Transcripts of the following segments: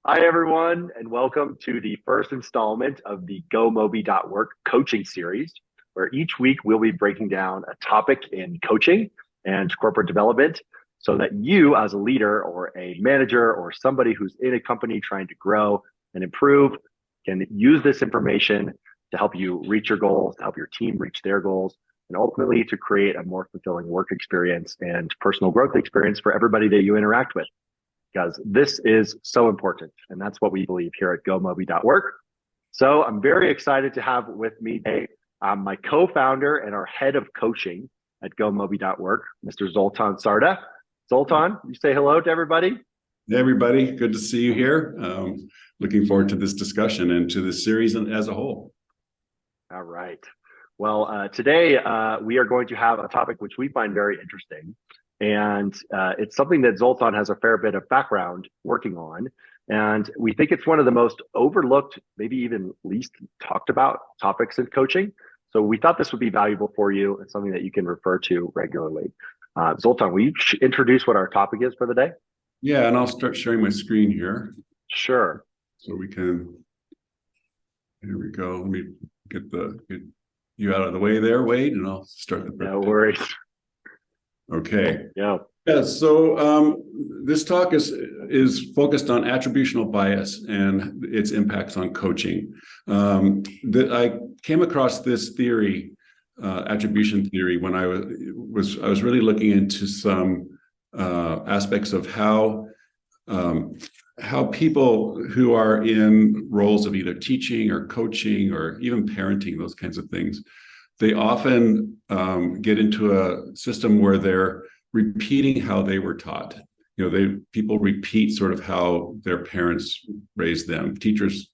Hi, everyone, and welcome to the first installment of the GoMobi.work coaching series, where each week we'll be breaking down a topic in coaching and corporate development so that you, as a leader or a manager or somebody who's in a company trying to grow and improve, can use this information to help you reach your goals, to help your team reach their goals, and ultimately to create a more fulfilling work experience and personal growth experience for everybody that you interact with, because this is so important. And that's what we believe here at GoMobi.work. So I'm very excited to have with me today my co-founder and our head of coaching at GoMobi.work, Mr. Zoltan Sarda. Zoltan, you say hello to everybody. Hey, everybody. Good to see you here. Looking forward to this discussion and to this series as a whole. All right. Well, today we are going to have a topic which we find very interesting. And it's something that Zoltan has a fair bit of background working on. And we think it's one of the most overlooked, maybe even least talked about topics in coaching. So we thought this would be valuable for you and something that you can refer to regularly. Zoltan, will you introduce what our topic is for the day? Yeah, and I'll start sharing my screen here. Sure. So we can, here we go. Let me get you out of the way there, Wade, and I'll start the No worries. Okay. Yeah. So this talk is focused on attributional bias and its impacts on coaching. I came across this theory, attribution theory, when I was really looking into some aspects of how people who are in roles of either teaching or coaching or even parenting, those kinds of things, they often get into a system where they're repeating how they were taught. People repeat sort of how their parents raised them. Teachers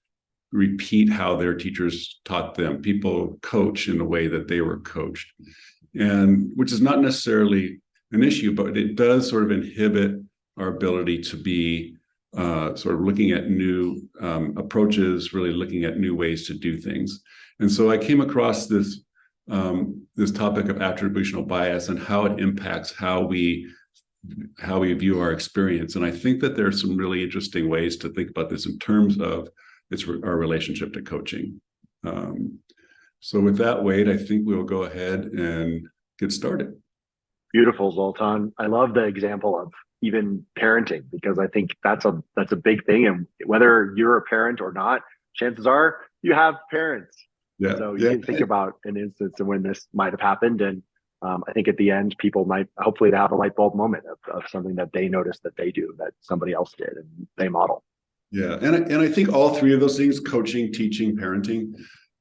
repeat how their teachers taught them. People coach in the way that they were coached, and which is not necessarily an issue, but it does sort of inhibit our ability to be sort of looking at new approaches, really looking at new ways to do things. And so I came across this topic of attributional bias and how it impacts how we view our experience. And I think that there are some really interesting ways to think about this in terms of our relationship to coaching. So with that, Wade, I think we'll go ahead and get started. Beautiful, Zoltan. I love the example of even parenting, because I think that's a big thing. And whether you're a parent or not, chances are you have parents. Yeah. So you can think about an instance of when this might have happened. And I think at the end, people might hopefully have a light bulb moment of something that they noticed that they do that somebody else did and they model. Yeah. And I think all three of those things, coaching, teaching, parenting,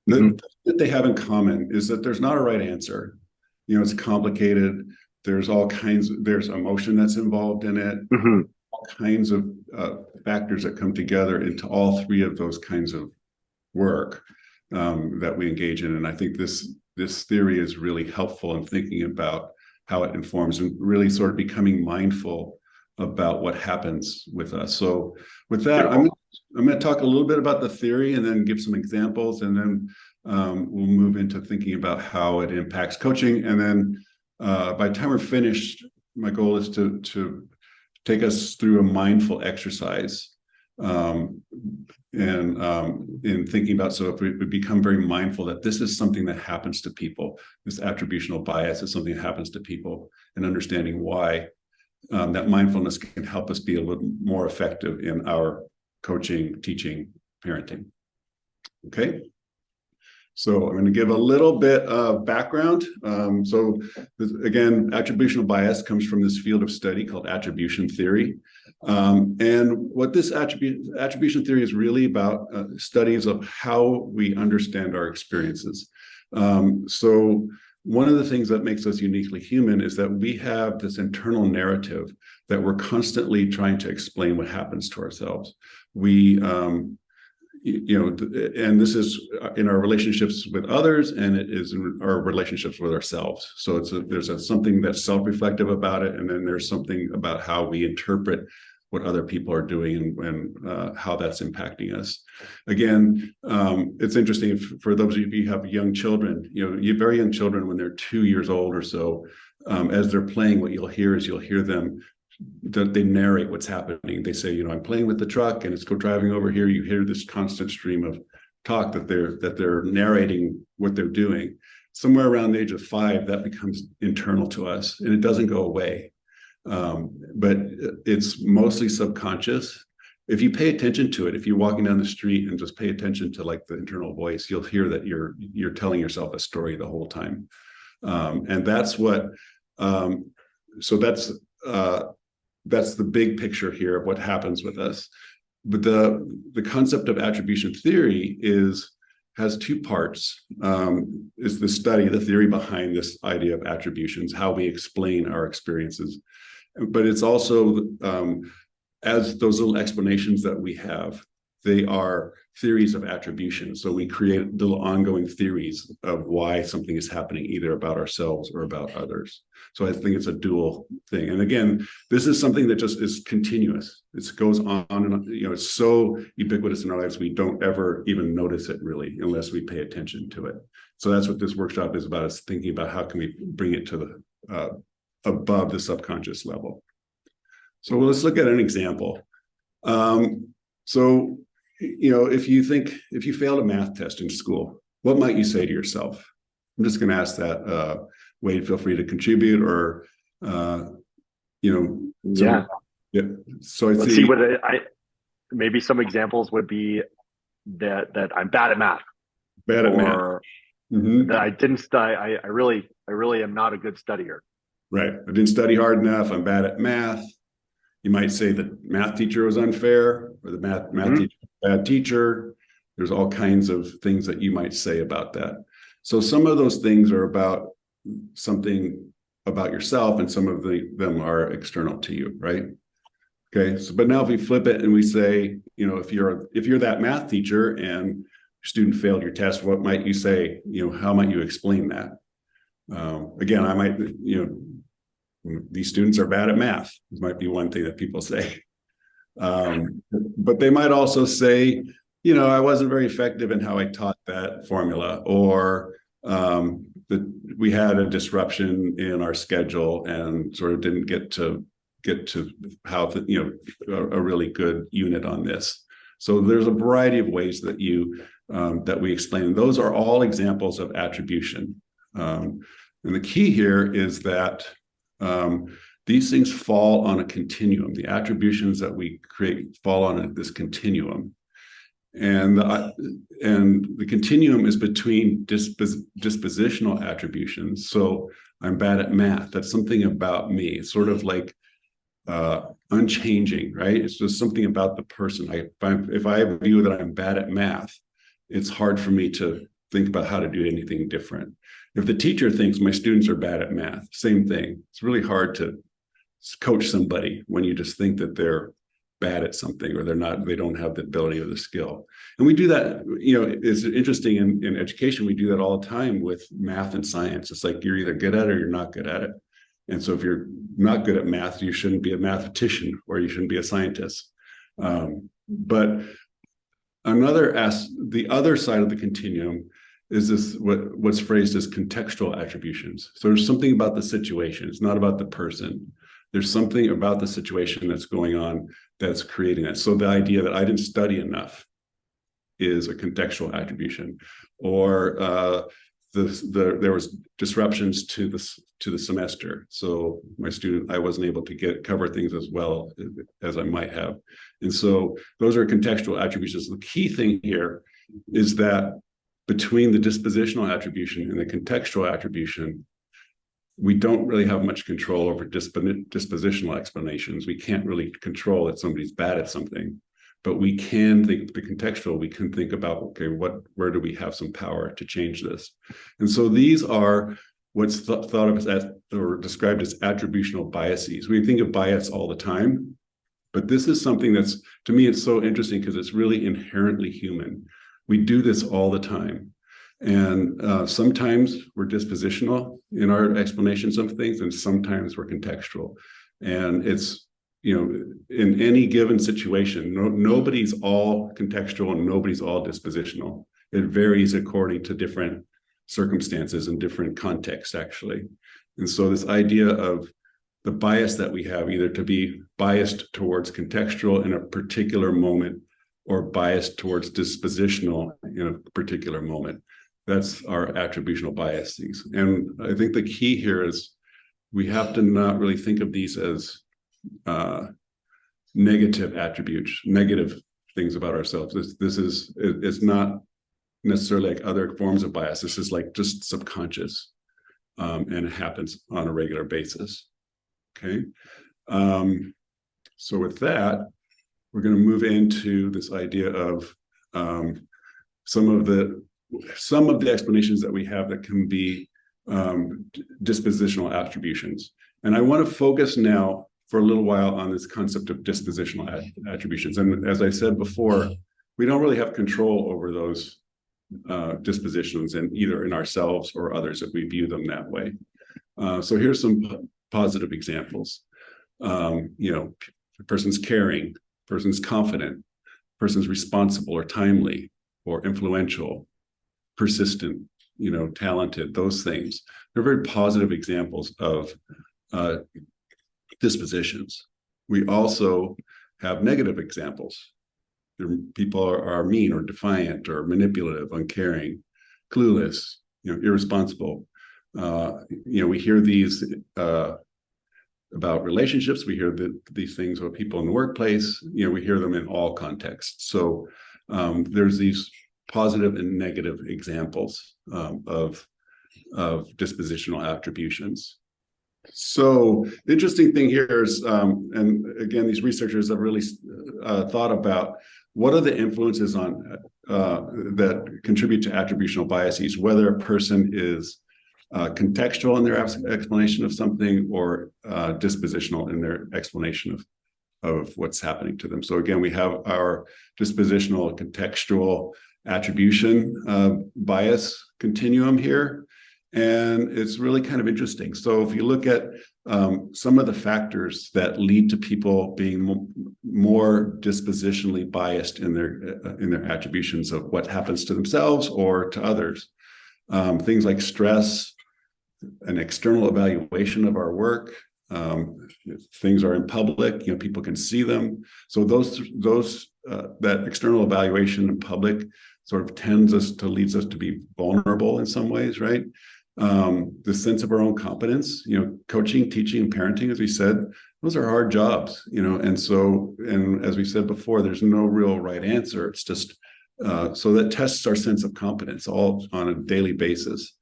that they have in common is that there's not a right answer. It's complicated. There's there's emotion that's involved in it, all kinds of factors that come together into all three of those kinds of work that we engage in. And I think this theory is really helpful in thinking about how it informs and really sort of becoming mindful about what happens with us. So with that, I'm going to talk a little bit about the theory and then give some examples, and then we'll move into thinking about how it impacts coaching. And then by the time we're finished, my goal is to take us through a mindful exercise in thinking about, so if we become very mindful that this is something that happens to people, this attributional bias is something that happens to people, and understanding why, that mindfulness can help us be a little more effective in our coaching, teaching, parenting. Okay. So I'm going to give a little bit of background. Again, attributional bias comes from this field of study called attribution theory. And what this attribution theory is really about, studies of how we understand our experiences. So one of the things that makes us uniquely human is that we have this internal narrative that we're constantly trying to explain what happens to ourselves. And this is in our relationships with others, and it is in our relationships with ourselves. So there's something that's self-reflective about it, and then there's something about how we interpret what other people are doing and how that's impacting us. Again, it's interesting for those of you who have young children, very young children, when they're 2 years old or so, as they're playing, what you'll hear them they narrate what's happening. They say, I'm playing with the truck and it's driving over here. You hear this constant stream of talk that they're narrating what they're doing. Somewhere around the age of 5, that becomes internal to us, and it doesn't go away. But it's mostly subconscious. If you pay attention to it, if you're walking down the street and just pay attention to like the internal voice, you'll hear that you're telling yourself a story the whole time. And that's what, so that's the big picture here of what happens with us. But the concept of attribution theory has 2 parts. Is the theory behind this idea of attributions, how we explain our experiences. But it's also, as those little explanations that we have, they are theories of attribution. So we create little ongoing theories of why something is happening, either about ourselves or about others. So I think it's a dual thing. And again, this is something that just is continuous. It goes on and on. It's so ubiquitous in our lives, we don't ever even notice it really, unless we pay attention to it. So that's what this workshop is about, is thinking about how can we bring it to the above the subconscious level. So let's look at an example. So, if you failed a math test in school, what might you say to yourself? I'm just going to ask that. Wade, feel free to contribute, or, yeah. So let's see what maybe some examples would be that I'm bad at math. Bad at math. That I didn't study. I really am not a good studier. Right. I didn't study hard enough. I'm bad at math. You might say the math teacher was unfair, or the math teacher was a bad teacher. There's all kinds of things that you might say about that. So some of those things are about something about yourself, and some of them are external to you, right? Okay. So, but now if we flip it and we say, if you're that math teacher and your student failed your test, what might you say? How might you explain that? Again, I might, these students are bad at math. This might be one thing that people say. But they might also say, I wasn't very effective in how I taught that formula, or we had a disruption in our schedule and sort of didn't get to how a really good unit on this. So there's a variety of ways that that we explain. Those are all examples of attribution. And the key here is that these things fall on a continuum. The attributions that we create fall on this continuum. And the continuum is between dispositional attributions. So I'm bad at math. That's something about me. It's sort of like unchanging, right? It's just something about the person. If I view that I'm bad at math, it's hard for me to think about how to do anything different. If the teacher thinks my students are bad at math, same thing. It's really hard to coach somebody when you just think that they're bad at something, or they don't have the ability or the skill. And we do that, it's interesting in education, we do that all the time with math and science. It's like you're either good at it or you're not good at it. And so if you're not good at math, you shouldn't be a mathematician, or you shouldn't be a scientist. But the other side of the continuum is this what's phrased as contextual attributions. So there's something about the situation. It's not about the person. There's something about the situation that's going on that's creating it. So the idea that I didn't study enough is a contextual attribution, or there was disruptions to the semester. So I wasn't able to cover things as well as I might have. And so those are contextual attributions. The key thing here is that between the dispositional attribution and the contextual attribution, we don't really have much control over dispositional explanations. We can't really control that somebody's bad at something, but we can think the contextual. We can think about, okay, where do we have some power to change this? And so these are what's thought of as or described as attributional biases. We think of bias all the time, but this is something that's, to me, it's so interesting because it's really inherently human. We do this all the time. And sometimes we're dispositional in our explanations of things, and sometimes we're contextual. And it's, in any given situation, nobody's all contextual and nobody's all dispositional. It varies according to different circumstances and different contexts, actually. And so this idea of the bias that we have, either to be biased towards contextual in a particular moment or biased towards dispositional in a particular moment. That's our attributional biases. And I think the key here is we have to not really think of these as negative attributes, negative things about ourselves. It's not necessarily like other forms of bias. This is like just subconscious, and it happens on a regular basis. Okay. So with that, we're going to move into this idea of some of the explanations that we have that can be dispositional attributions. And I want to focus now for a little while on this concept of dispositional attributions. And as I said before, we don't really have control over those dispositions, and either in ourselves or others if we view them that way. So here's some positive examples. The person's caring, person's confident, person's responsible or timely or influential, persistent, talented, those things. They're very positive examples of dispositions. We also have negative examples. People are mean or defiant or manipulative, uncaring, clueless, irresponsible. We hear these about relationships. We hear these things about people in the workplace. We hear them in all contexts. So there's these positive and negative examples of dispositional attributions. So the interesting thing here is, and again, these researchers have really thought about what are the influences on that contribute to attributional biases, whether a person is contextual in their explanation of something or dispositional in their explanation of what's happening to them. So again, we have our dispositional contextual attribution bias continuum here. And it's really kind of interesting. So if you look at some of the factors that lead to people being more dispositionally biased in their attributions of what happens to themselves or to others, things like stress, an external evaluation of our work, things are in public, people can see them. So that external evaluation in public sort of leads us to be vulnerable in some ways, right? The sense of our own competence, coaching, teaching, and parenting, as we said, those are hard jobs, and as we said before, there's no real right answer. It's just, so that tests our sense of competence all on a daily basis.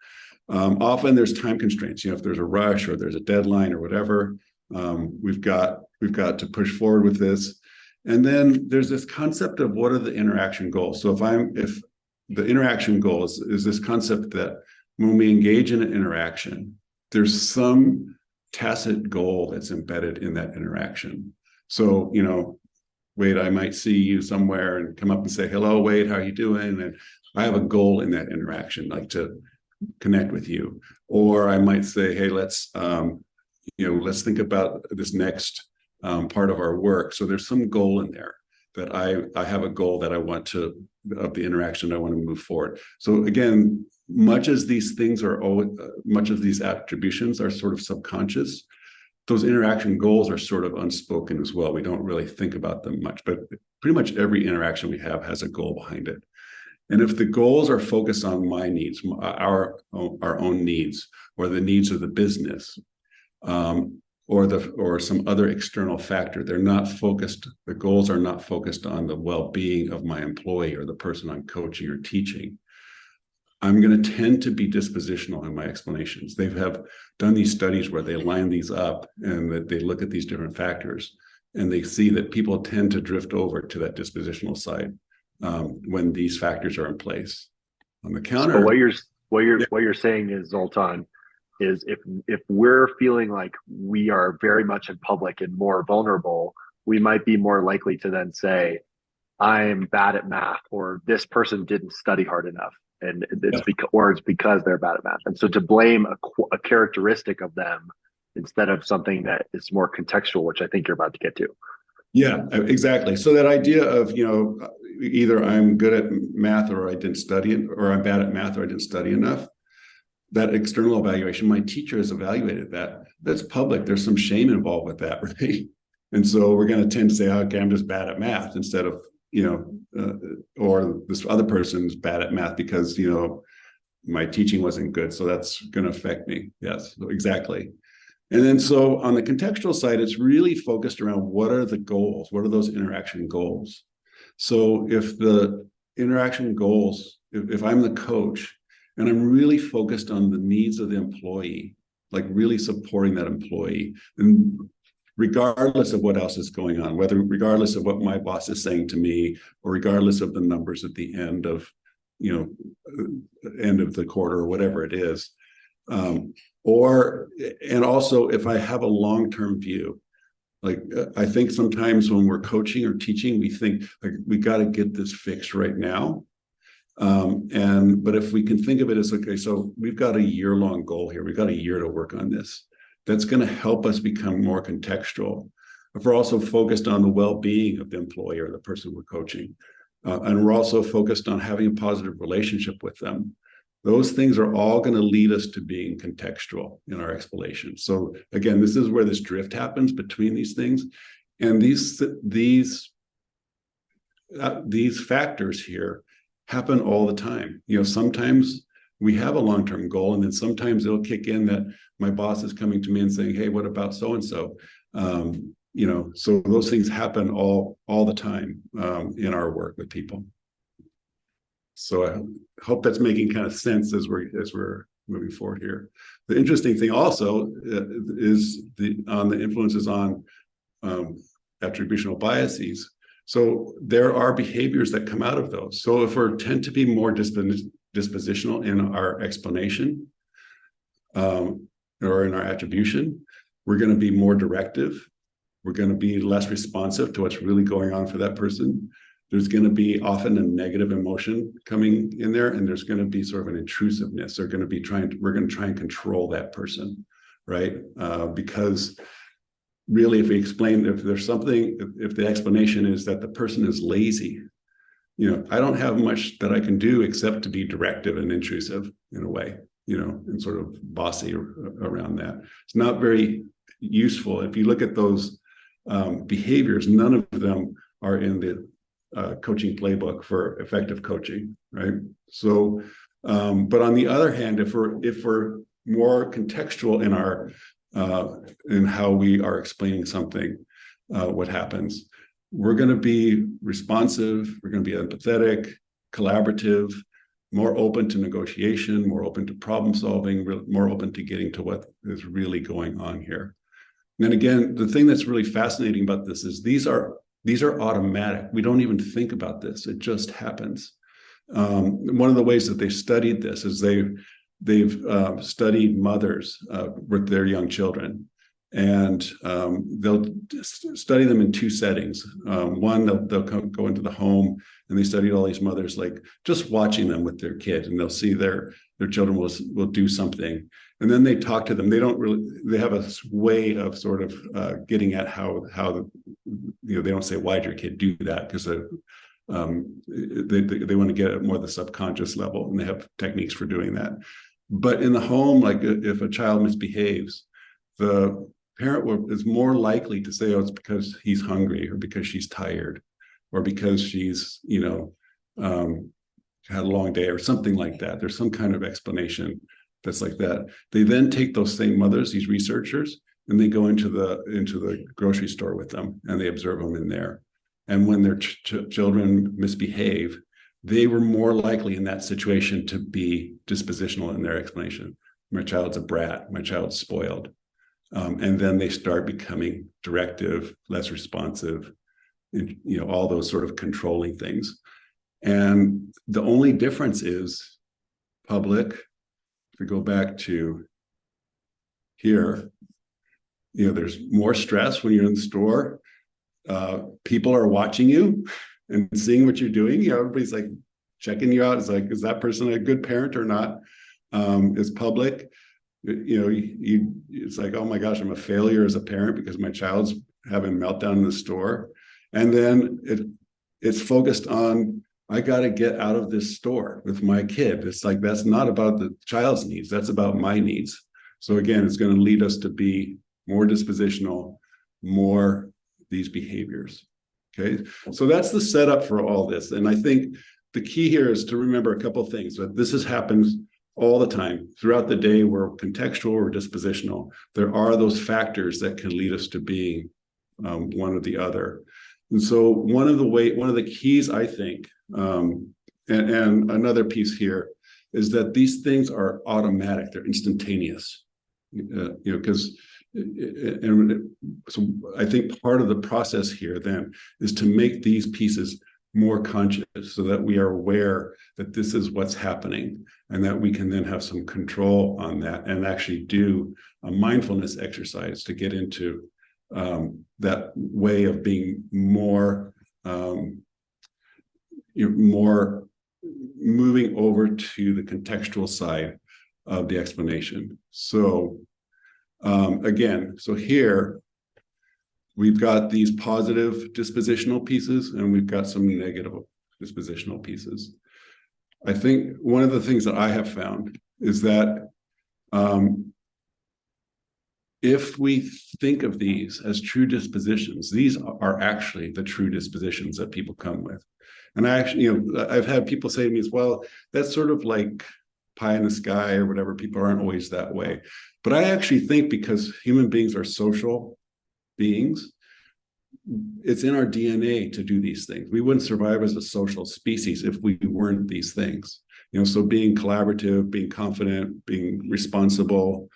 Often there's time constraints, if there's a rush or there's a deadline or whatever, we've got to push forward with this. And then there's this concept of what are the interaction goals. So if the interaction goal is this concept that when we engage in an interaction, there's some tacit goal that's embedded in that interaction. So, Wade, I might see you somewhere and come up and say, hello, Wade, how are you doing? And I have a goal in that interaction, like to connect with you. Or I might say, hey, let's think about this next part of our work. So there's some goal in there that I have a goal that I want of the interaction I want to move forward. So again, much as these attributions are sort of subconscious, those interaction goals are sort of unspoken as well. We don't really think about them much, but pretty much every interaction we have has a goal behind it. And if the goals are focused on my needs, our own needs, or the needs of the business, or some other external factor, they're not focused. The goals are not focused on the well-being of my employee or the person I'm coaching or teaching. I'm going to tend to be dispositional in my explanations. They have done these studies where they line these up and that they look at these different factors, and they see that people tend to drift over to that dispositional side when these factors are in place. On the counter, so what you're saying is, Zoltan, is if we're feeling like we are very much in public and more vulnerable, we might be more likely to then say, I'm bad at math, or this person didn't study hard enough, and it's because they're bad at math. And so to blame a characteristic of them instead of something that is more contextual, which I think you're about to get to. Yeah, exactly. So that idea of, either I'm good at math or I didn't study it, or I'm bad at math or I didn't study enough. that external evaluation, my teacher has evaluated that. That's public. There's some shame involved with that, right? And so we're going to tend to say, okay, I'm just bad at math instead of, or this other person's bad at math because, my teaching wasn't good. So that's going to affect me. Yes, exactly. And then so on the contextual side, it's really focused around what are the goals? What are those interaction goals? So if the interaction goals, if I'm the coach and I'm really focused on the needs of the employee, like really supporting that employee, and regardless of what else is going on, regardless of what my boss is saying to me, or regardless of the numbers at the end of, end of the quarter or whatever it is. And also if I have a long-term view, like I think sometimes when we're coaching or teaching, we think like we got to get this fixed right now. But if we can think of it as, okay, so we've got a year-long goal here. We've got a year to work on this. That's going to help us become more contextual. If we're also focused on the well-being of the employee or the person we're coaching, and we're also focused on having a positive relationship with them, those things are all going to lead us to being contextual in our explanation. So again, this is where this drift happens between these things. And these factors here happen all the time. Sometimes we have a long-term goal, and then sometimes it'll kick in that my boss is coming to me and saying, hey, what about so-and-so? So those things happen all the time in our work with people. So I hope that's making kind of sense as we're moving forward here. The interesting thing also is on the influences on attributional biases. So there are behaviors that come out of those. So if we tend to be more dispositional in our explanation or in our attribution, we're going to be more directive. We're going to be less responsive to what's really going on for that person. There's going to be often a negative emotion coming in there, and there's going to be sort of an intrusiveness. We're going to try and control that person, right? Because really, if we explain, if there's something, if the explanation is that the person is lazy, I don't have much that I can do except to be directive and intrusive in a way, and sort of bossy around that. It's not very useful. If you look at those behaviors, none of them are in the coaching playbook for effective coaching, right? So, but on the other hand, if we're more contextual in our in how we are explaining something, what happens, we're going to be responsive, we're going to be empathetic, collaborative, more open to negotiation, more open to problem solving, more open to getting to what is really going on here. And again, the thing that's really fascinating about this is these are automatic. We don't even think about this. It just happens. One of the ways that they studied this is they've studied mothers with their young children, and they'll study them in two settings. One, they'll go into the home, and they studied all these mothers, like just watching them with their kid, and they'll see their children will do something, and then they talk to them. They have a way of sort of getting at how they don't say, why'd your kid do that, because they want to get at more the subconscious level, and they have techniques for doing that. But in the home, like if a child misbehaves, the parent is more likely to say, oh, it's because he's hungry, or because she's tired, or because she's had a long day, or something like that. There's some kind of explanation that's like that. They then take those same mothers, these researchers, and they go into the grocery store with them, and they observe them in there. And when their children misbehave, they were more likely in that situation to be dispositional in their explanation. My child's a brat, my child's spoiled. And then they start becoming directive, less responsive, all those sort of controlling things. And the only difference is public. If we go back to here, there's more stress when you're in the store. People are watching you and seeing what you're doing. Everybody's like checking you out. It's like, is that person a good parent or not? It's public. It's like, oh my gosh, I'm a failure as a parent because my child's having a meltdown in the store. And then it's focused on I got to get out of this store with my kid. It's like, that's not about the child's needs. That's about my needs. So again, it's going to lead us to be more dispositional, more these behaviors. Okay. So that's the setup for all this. And I think the key here is to remember a couple of things. That this happens all the time throughout the day. We're contextual or dispositional. There are those factors that can lead us to being one or the other. And so one of the keys, I think, and another piece here is that these things are automatic. They're instantaneous, because so I think part of the process here then is to make these pieces more conscious so that we are aware that this is what's happening and that we can then have some control on that and actually do a mindfulness exercise to get into that way of being more more moving over to the contextual side of the explanation. So again, so here we've got these positive dispositional pieces and we've got some negative dispositional pieces. I think one of the things that I have found is that if we think of these as true dispositions, these are actually the true dispositions that people come with. And I actually, I've had people say to me as well, that's sort of like pie in the sky or whatever. People aren't always that way. But I actually think because human beings are social beings, it's in our DNA to do these things. We wouldn't survive as a social species if we weren't these things. So being collaborative, being confident, being responsible,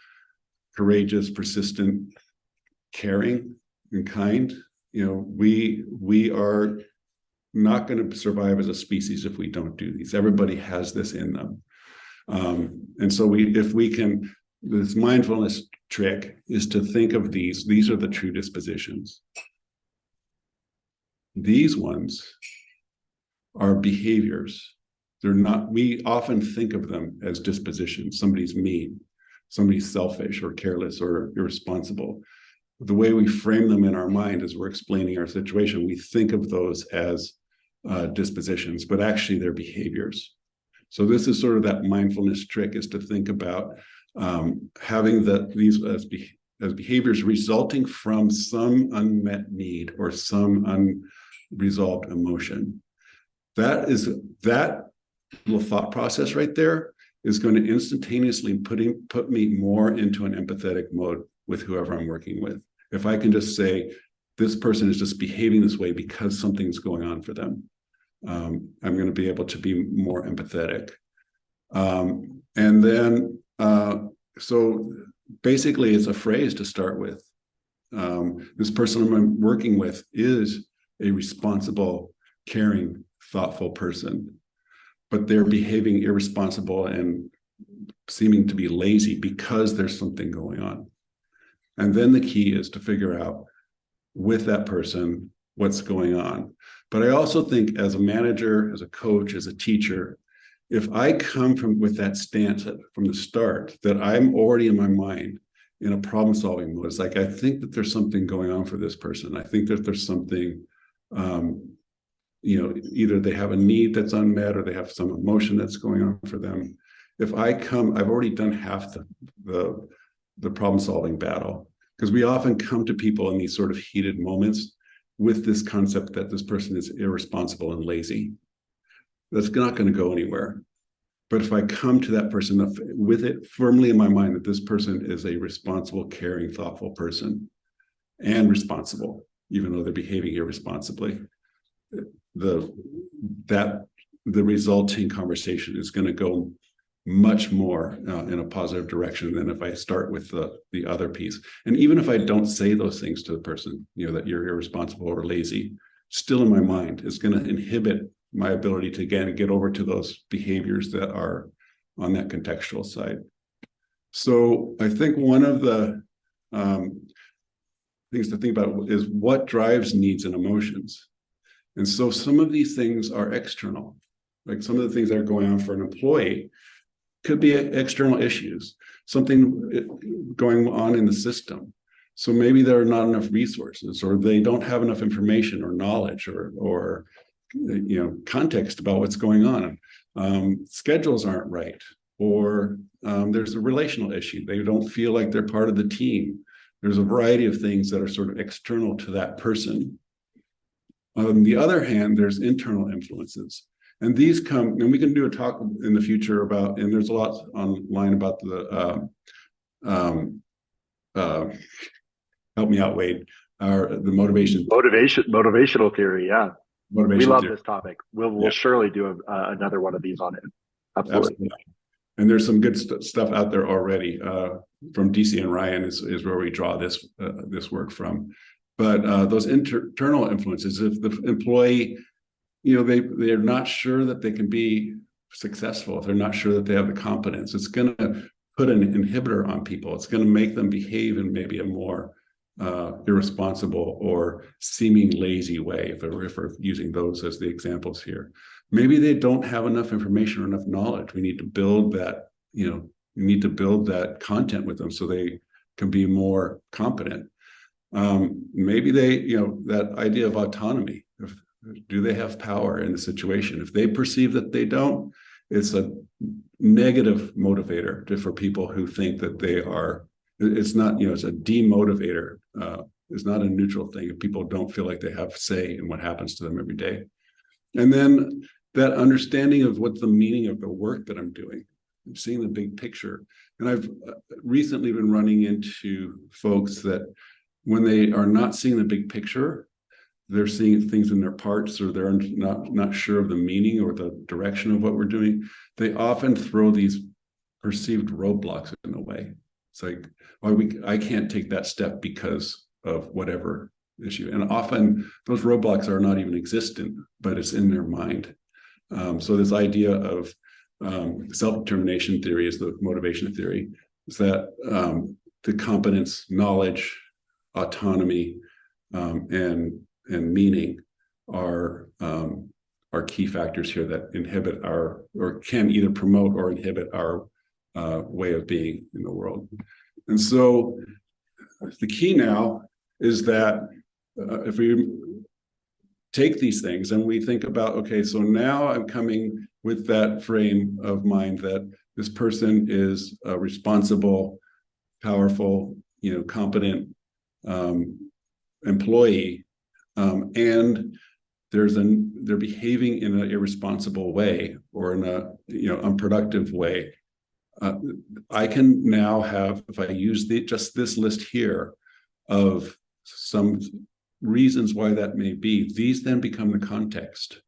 courageous, persistent, caring, and kind. We are not going to survive as a species if we don't do these. Everybody has this in them. And so this mindfulness trick is to think of these are the true dispositions. These ones are behaviors. They're not, we often think of them as dispositions. Somebody's mean, somebody's selfish or careless or irresponsible. The way we frame them in our mind as we're explaining our situation, we think of those as dispositions, but actually they're behaviors. So this is sort of that mindfulness trick, is to think about having these as behaviors resulting from some unmet need or some unresolved emotion. That little thought process right there is going to instantaneously put me more into an empathetic mode with whoever I'm working with. If I can just say, this person is just behaving this way because something's going on for them, I'm going to be able to be more empathetic. And then, so basically it's a phrase to start with. This person I'm working with is a responsible, caring, thoughtful person, but they're behaving irresponsible and seeming to be lazy because there's something going on. And then the key is to figure out with that person what's going on. But I also think as a manager, as a coach, as a teacher, if I come with that stance from the start, that I'm already in my mind in a problem-solving mode, it's like, I think that there's something going on for this person. I think that there's something, either they have a need that's unmet or they have some emotion that's going on for them. If I come, I've already done half the problem-solving battle, because we often come to people in these sort of heated moments with this concept that this person is irresponsible and lazy. That's not going to go anywhere. But if I come to that person with it firmly in my mind that this person is a responsible, caring, thoughtful person and responsible, even though they're behaving irresponsibly, the resulting conversation is going to go much more in a positive direction than if I start with the other piece. And even if I don't say those things to the person, that you're irresponsible or lazy, still in my mind, it's going to inhibit my ability to, again, get over to those behaviors that are on that contextual side. So I think one of the things to think about is what drives needs and emotions. And so some of these things are external, like some of the things that are going on for an employee could be external issues, something going on in the system. So maybe there are not enough resources, or they don't have enough information or knowledge or context about what's going on. Schedules aren't right, or there's a relational issue. They don't feel like they're part of the team. There's a variety of things that are sort of external to that person. On the other hand, there's internal influences. And these come, and we can do a talk in the future about, and there's a lot online about the, help me out, Wade, the Motivational theory. Yeah. We love theory. this topic. We'll surely do another one of these on it. Absolutely. And there's some good stuff out there already from DC and Ryan is where we draw this work from. But those internal influences, if the employee, they're not sure that they can be successful, if they're not sure that they have the competence, it's going to put an inhibitor on people. It's going to make them behave in maybe a more irresponsible or seeming lazy way, if we're using those as the examples here. Maybe they don't have enough information or enough knowledge. We need to build that, we need to build that content with them so they can be more competent. Maybe they, that idea of autonomy, do they have power in the situation? If they perceive that they don't, it's a negative motivator for people who think that they are. It's not, it's a demotivator. It's not a neutral thing if people don't feel like they have say in what happens to them every day. And then that understanding of what the meaning of the work that I'm doing, seeing the big picture. And I've recently been running into folks that when they are not seeing the big picture, they're seeing things in their parts, or they're not sure of the meaning or the direction of what we're doing. They often throw these perceived roadblocks in the way. It's like, I can't take that step because of whatever issue. And often those roadblocks are not even existent, but it's in their mind. So this idea of self-determination theory is the motivation theory, is that the competence, knowledge, autonomy, and meaning are key factors here that inhibit or can either promote or inhibit our way of being in the world. And so the key now is that if we take these things and we think about, okay, so now I'm coming with that frame of mind that this person is a responsible, powerful, competent employee, and they're behaving in an irresponsible way or in a unproductive way. I can now have, if I use just this list here of some reasons why that may be, these then become the context.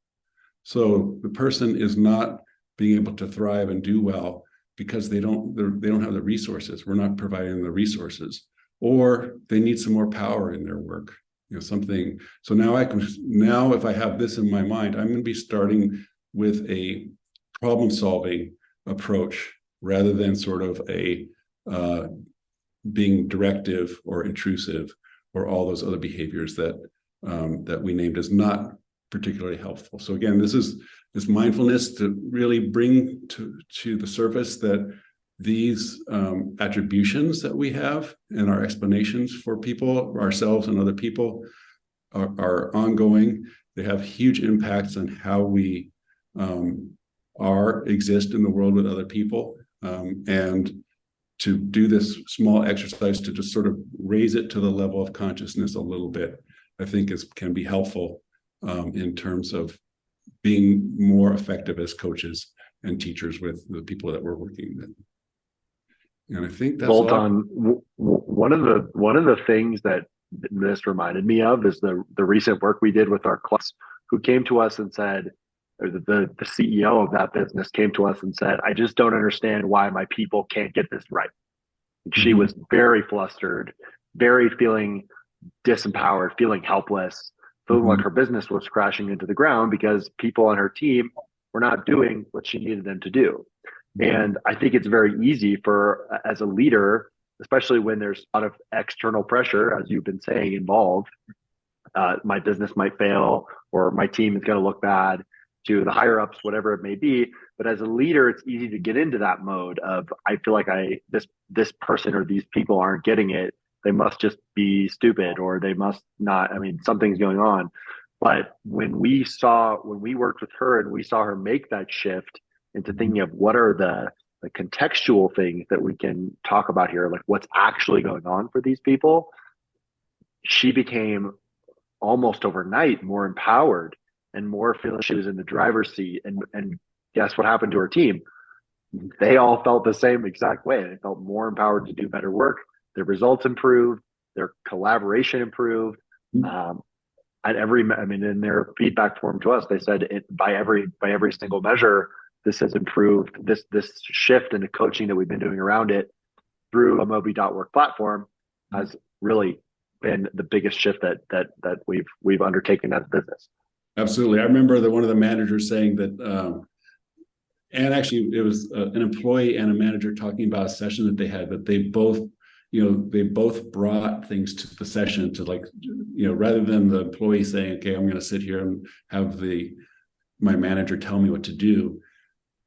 So the person is not being able to thrive and do well because they don't have the resources. We're not providing them the resources, or they need some more power in their work. Something. So now if I have this in my mind, I'm going to be starting with a problem-solving approach rather than sort of a being directive or intrusive or all those other behaviors that we named as not particularly helpful. So again, this is this mindfulness to really bring to the surface that these attributions that we have and our explanations for people, ourselves and other people are ongoing. They have huge impacts on how we exist in the world with other people. And to do this small exercise to just sort of raise it to the level of consciousness a little bit, I think can be helpful in terms of being more effective as coaches and teachers with the people that we're working with. And I think that's Zoltan, one of the things that this reminded me of is the recent work we did with our class, who came to us and said, or the CEO of that business came to us and said, I just don't understand why my people can't get this right. She was very flustered, very feeling disempowered, feeling helpless, feeling like her business was crashing into the ground because people on her team were not doing what she needed them to do. And I think it's very easy for, as a leader, especially when there's a lot of external pressure, as you've been saying, involved, my business might fail or my team is going to look bad, to the higher ups, whatever it may be. But as a leader, it's easy to get into that mode of, I feel like this person or these people aren't getting it. They must just be stupid, or they must not, something's going on. But when we worked with her and we saw her make that shift into thinking of what are the contextual things that we can talk about here, like what's actually going on for these people, she became almost overnight more empowered and more feeling she was in the driver's seat. And guess what happened to her team? They all felt the same exact way. They felt more empowered to do better work. Their results improved. Their collaboration improved. In their feedback form to us, they said by every single measure, this has improved. This shift in the coaching that we've been doing around it through a GoMobi.work platform has really been the biggest shift that we've undertaken as a business. Absolutely. I remember one of the managers saying that, and actually it was an employee and a manager talking about a session that they had, that they both brought things to the session to, like, rather than the employee saying, okay, I'm going to sit here and have my manager tell me what to do.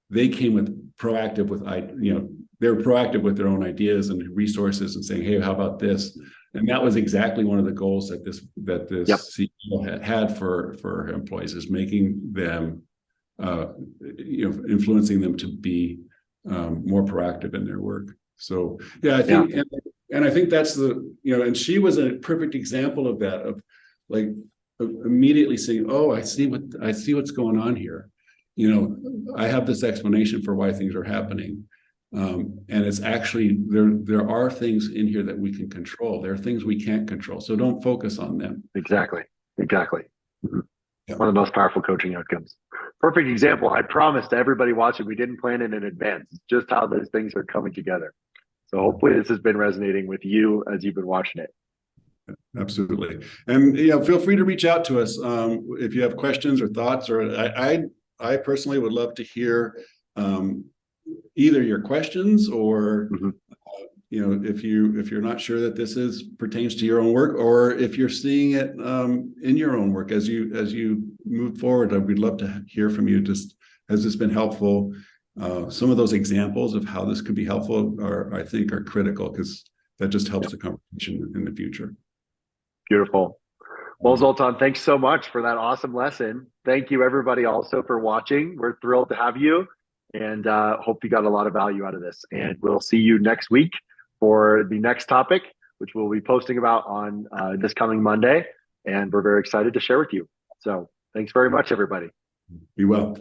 They came proactive with their own ideas and resources and saying, hey, how about this? And that was exactly one of the goals that this Yep. CEO had for employees, is making them, influencing them to be more proactive in their work. So yeah, I think, and I think that's and she was a perfect example of that, of like immediately saying, oh, I see what's going on here. I have this explanation for why things are happening. And it's actually, there are things in here that we can control. There are things we can't control. So don't focus on them. Exactly. Mm-hmm. Yeah. One of the most powerful coaching outcomes. Perfect example. I promise to everybody watching, we didn't plan it in advance. It's just how those things are coming together. So hopefully this has been resonating with you as you've been watching it. Absolutely. And feel free to reach out to us if you have questions or thoughts, or I personally would love to hear either your questions or if you're not sure that this pertains to your own work, or if you're seeing it in your own work as you move forward. We'd love to hear from you. Just, has this been helpful? Some of those examples of how this could be helpful I think are critical, because that just helps the conversation in the future. Beautiful. Well, Zoltan, thanks so much for that awesome lesson. Thank you, everybody, also for watching. We're thrilled to have you, and hope you got a lot of value out of this. And we'll see you next week for the next topic, which we'll be posting about on this coming Monday. And we're very excited to share with you. So thanks very much, everybody. Be well.